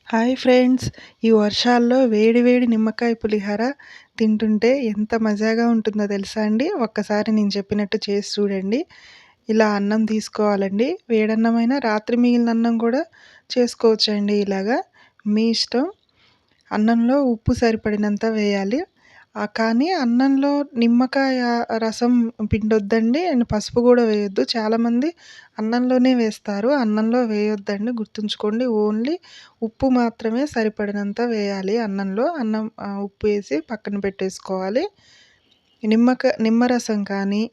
Hi friends! ఈ వర్షాల్లో వేడి వేడి నిమ్మకాయ పులిహోర తింటుంటే ఎంత మజాగా ఉంటుందో తెలుసా అండి? ఒక్కసారి నేను చెప్పినట్టు చేసి చూడండి. ఇలా అన్నం తీసుకోవాలండి. వేడన్నమైనా రాత్రి మిగిలిన అన్నం కూడా చేసుకోవచ్చండి ఇలాగా. మీ ఇష్టం. అన్నంలో ఉప్పు సరిపడినంత వేయాలి. కానీ అన్నంలో నిమ్మకాయ రసం పిండొద్దండి. అండ్ పసుపు గూడా వేయొద్దు. చాలామంది అన్నంలోనే వేస్తారు. అన్నంలో వేయొద్దండి, గుర్తుంచుకోండి. ఓన్లీ ఉప్పు మాత్రమే సరిపడినంత వేయాలి అన్నంలో. ఉప్పు వేసి పక్కన పెట్టేసుకోవాలి. నిమ్మరసం కానీ,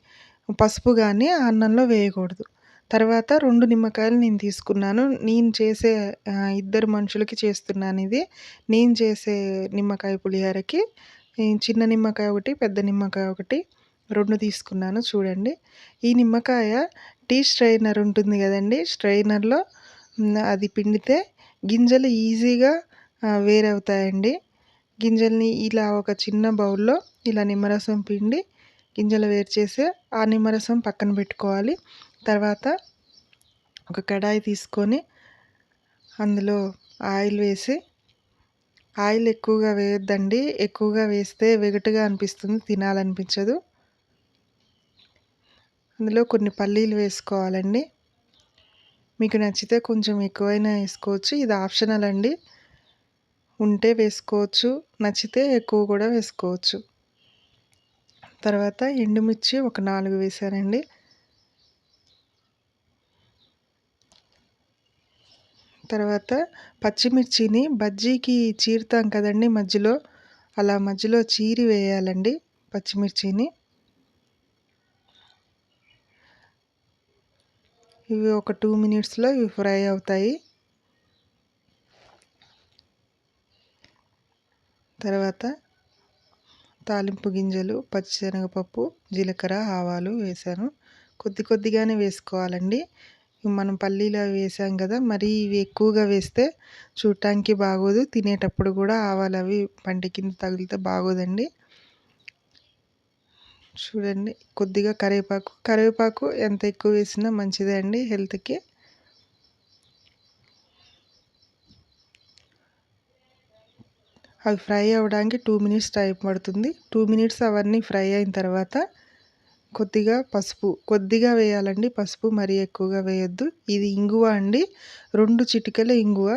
పసుపు గానీ అన్నంలో వేయకూడదు. తర్వాత 2 నిమ్మకాయలు నేను తీసుకున్నాను. నేను చేసే ఇద్దరు మనుషులకి చేస్తున్నానిది. నేను చేసే నిమ్మకాయ పులిహోరకి చిన్న నిమ్మకాయ ఒకటి, పెద్ద నిమ్మకాయ ఒకటి 2 తీసుకున్నాను చూడండి. ఈ నిమ్మకాయ టీ స్ట్రెయినర్ ఉంటుంది గదండీ! స్ట్రెయినర్‌లో అది పిండితే గింజలు ఈజీగా వేరవుతాయండి. గింజల్ని ఇలా ఒక చిన్న బౌల్‌లో ఇలా నిమ్మరసం పిండి గింజలు వేరు చేసి ఆ నిమ్మరసం పక్కన పెట్టుకోవాలి. తర్వాత ఒక కడాయి తీసుకొని అందులో ఆయిల్ వేసి, ఆయిల్ ఎక్కువగా వేయొద్దండి. ఎక్కువగా వేస్తే వెగటుగా అనిపిస్తుంది, తినాలనిపించదు. అందులో కొన్ని పల్లీలు వేసుకోవాలండి. మీకు నచ్చితే కొంచెం ఎక్కువైనా వేసుకోవచ్చు. ఇది ఆప్షనల్ అండి. ఉంటే వేసుకోవచ్చు, నచ్చితే ఎక్కువ కూడా వేసుకోవచ్చు. తర్వాత ఎండుమిర్చి ఒక 4 వేశానండి. తర్వాత పచ్చిమిర్చిని బజ్జీకి చీరుతాం కదండీ మధ్యలో, అలా మధ్యలో చీరి వేయాలండి పచ్చిమిర్చిని. ఇవి ఒక 2 మినిట్స్‌లో ఇవి ఫ్రై అవుతాయి. తర్వాత తాలింపు గింజలు, పచ్చిశనగపప్పు, జీలకర్ర, ఆవాలు వేశాను. కొద్దిగానే వేసుకోవాలండి. మనం పల్లీలు అవి వేసాం కదా! మరీ ఇవి ఎక్కువగా వేస్తే చూడటానికి బాగోదు. తినేటప్పుడు కూడా ఆవాలు అవి పంటి కింద తగిలితే బాగోదండి. చూడండి, కొద్దిగా కరివేపాకు ఎంత ఎక్కువ వేసినా మంచిదే అండి హెల్త్‌కి. అవి ఫ్రై అవ్వడానికి 2 మినిట్స్ టైం పడుతుంది. 2 మినిట్స్ అవన్నీ ఫ్రై అయిన తర్వాత కొద్దిగా వేయాలండి పసుపు, మరీ ఎక్కువగా వేయొద్దు. ఇది ఇంగువ అండి. 2 చిటికెల ఇంగువ.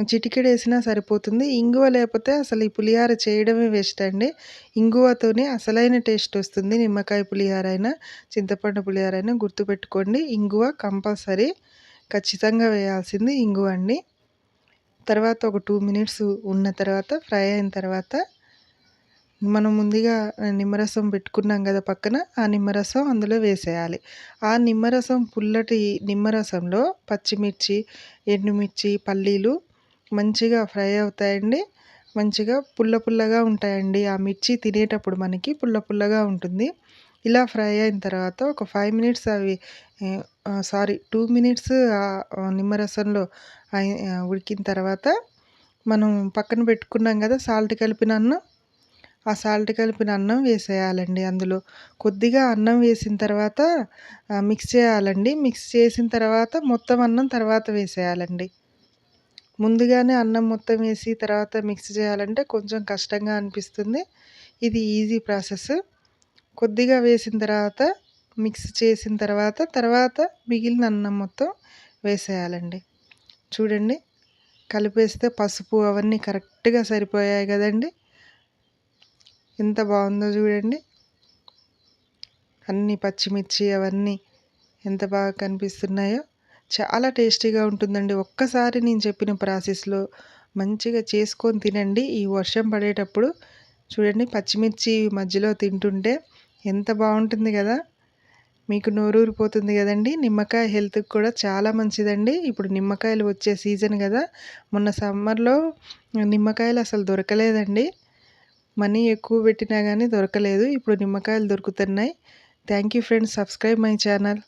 చిటికెడేసినా సరిపోతుంది. ఇంగువ లేకపోతే అసలు ఈ పులిహోర చేయడమే వేస్ట్ అండి. ఇంగువతోనే అసలైన టేస్ట్ వస్తుంది. నిమ్మకాయ పులిహోర అయినా, చింతపండు పులిహోర అయినా గుర్తుపెట్టుకోండి. ఇంగువ కంపల్సరీ, ఖచ్చితంగా వేయాల్సింది ఇంగువ అండి. తర్వాత ఒక 2 మినిట్స్ ఉన్న తర్వాత, ఫ్రై అయిన తర్వాత మనం ముందుగా నిమ్మరసం పెట్టుకున్నాం కదా పక్కన, ఆ నిమ్మరసం అందులో వేసేయాలి. ఆ నిమ్మరసం, పుల్లటి నిమ్మరసంలో పచ్చిమిర్చి, ఎండుమిర్చి, పల్లీలు మంచిగా ఫ్రై అవుతాయండి. మంచిగా పుల్లగా ఉంటాయండి. ఆ మిర్చి తినేటప్పుడు మనకి పుల్లగా ఉంటుంది. ఇలా ఫ్రై అయిన తర్వాత ఒక 5 మినిట్స్ 2 మినిట్స్ నిమ్మరసంలో ఉడికిన తర్వాత మనం పక్కన పెట్టుకున్నాం కదా సాల్ట్ కలిపిన అన్నం, ఆ సాల్ట్ కలిపిన అన్నం వేసేయాలండి అందులో. కొద్దిగా అన్నం వేసిన తర్వాత మిక్స్ చేయాలండి. మిక్స్ చేసిన తర్వాత మొత్తం అన్నం తర్వాత వేసేయాలండి. ముందుగానే అన్నం మొత్తం వేసి తర్వాత మిక్స్ చేయాలంటే కొంచెం కష్టంగా అనిపిస్తుంది. ఇది ఈజీ ప్రాసెస్. కొద్దిగా వేసిన తర్వాత, మిక్స్ చేసిన తర్వాత మిగిలిన అన్నం మొత్తం వేసేయాలండి. చూడండి, కలిపేస్తే పసుపు అవన్నీ కరెక్ట్‌గా సరిపోయాయి కదండీ! ఎంత బాగుందో చూడండి. అన్నీ పచ్చిమిర్చి అవన్నీ ఎంత బాగా కనిపిస్తున్నాయో. చాలా టేస్టీగా ఉంటుందండి. ఒక్కసారి నేను చెప్పిన ప్రాసెస్‌లో మంచిగా చేసుకొని తినండి. ఈ వర్షం పడేటప్పుడు చూడండి, పచ్చిమిర్చి మధ్యలో తింటుంటే ఎంత బాగుంటుంది కదా! మీకు నోరూరిపోతుంది కదండీ. నిమ్మకాయ హెల్త్‌కి కూడా చాలా మంచిదండి. ఇప్పుడు నిమ్మకాయలు వచ్చే సీజన్ కదా! మొన్న సమ్మర్‌లో నిమ్మకాయలు అసలు దొరకలేదండి. మనీ ఎక్కువ పెట్టినా గానీ దొరకలేదు. ఇప్పుడు నిమ్మకాయలు దొరుకుతున్నాయి. Thank you friends. Subscribe my channel.